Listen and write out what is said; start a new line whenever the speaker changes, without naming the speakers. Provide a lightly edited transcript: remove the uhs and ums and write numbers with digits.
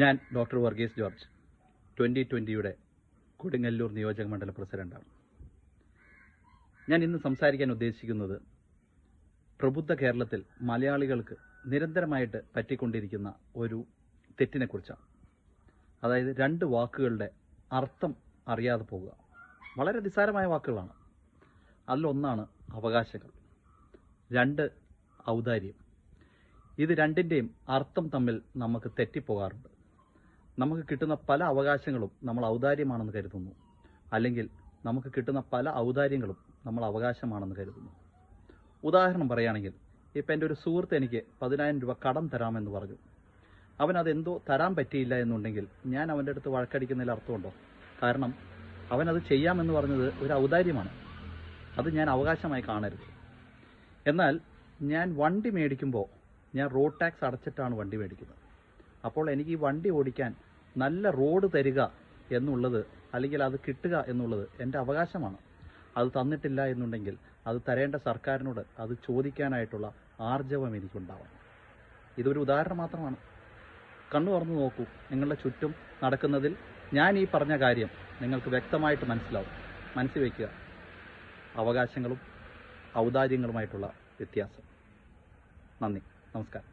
ഞാൻ doctor Varghese George 2020 Kodungallur നിയോജക മണ്ഡല പ്രസിഡന്റാണ്. ഞാൻ ഇന്ന് സംസാരിക്കാൻ ഉദ്ദേശിക്കുന്നത് പ്രബുദ്ധ കേരളത്തിൽ മലയാളികൾക്ക് നിരന്തരമായിട്ട് പറ്റിക്കൊണ്ടിരിക്കുന്ന ഒരു തെറ്റിനെക്കുറിച്ചാണ്. അതായത് രണ്ട് വാക്കുകളുടെ അർത്ഥം അറിയാതെ പോവുക. വളരെ നിസ്സാരമായ വാക്കുകളാണ്. അതിലൊന്നാണ് അവകാശങ്ങൾ, രണ്ട് ഔദാര്യം. ഇത് രണ്ടിൻ്റെയും അർത്ഥം തമ്മിൽ നമുക്ക് തെറ്റിപ്പോകാറുണ്ട്. നമുക്ക് കിട്ടുന്ന പല അവകാശങ്ങളും നമ്മൾ ഔദാര്യമാണെന്ന് കരുതുന്നു, അല്ലെങ്കിൽ നമുക്ക് കിട്ടുന്ന പല ഔദാര്യങ്ങളും നമ്മൾ അവകാശമാണെന്ന് കരുതുന്നു. ഉദാഹരണം പറയുകയാണെങ്കിൽ, ഇപ്പം എൻ്റെ ഒരു സുഹൃത്ത് എനിക്ക് 10,000 രൂപ കടം തരാമെന്ന് പറഞ്ഞു. അവനതെന്തോ തരാൻ പറ്റിയില്ല എന്നുണ്ടെങ്കിൽ ഞാൻ അവൻ്റെ അടുത്ത് വഴക്കടിക്കുന്നതിൽ അർത്ഥമുണ്ടോ? കാരണം അവനത് ചെയ്യാമെന്ന് പറഞ്ഞത് ഒരു ഔദാര്യമാണ്. അത് ഞാൻ അവകാശമായി കാണരുത്. എന്നാൽ ഞാൻ വണ്ടി മേടിക്കുമ്പോൾ ഞാൻ റോഡ് ടാക്സ് അടച്ചിട്ടാണ് വണ്ടി മേടിക്കുന്നത്. അപ്പോൾ എനിക്ക് ഈ വണ്ടി ഓടിക്കാൻ നല്ല റോഡ് തരിക എന്നുള്ളത്, അല്ലെങ്കിൽ അത് കിട്ടുക എന്നുള്ളത് എൻ്റെ അവകാശമാണ്. അത് തന്നിട്ടില്ല എന്നുണ്ടെങ്കിൽ അത് തരേണ്ട സർക്കാരിനോട് അത് ചോദിക്കാനായിട്ടുള്ള ആർജവം എനിക്കുണ്ടാവണം. ഇതൊരു ഉദാഹരണം മാത്രമാണ്. കണ്ണു തുറന്നു നോക്കൂ. നിങ്ങളുടെ ചുറ്റും നടക്കുന്നതിൽ ഞാൻ ഈ പറഞ്ഞ കാര്യം നിങ്ങൾക്ക് വ്യക്തമായിട്ട് മനസ്സിലാവും. മനസ്സിൽ വയ്ക്കുക അവകാശങ്ങളും ഔദാര്യങ്ങളുമായിട്ടുള്ള വ്യത്യാസം. നന്ദി, നമസ്കാരം.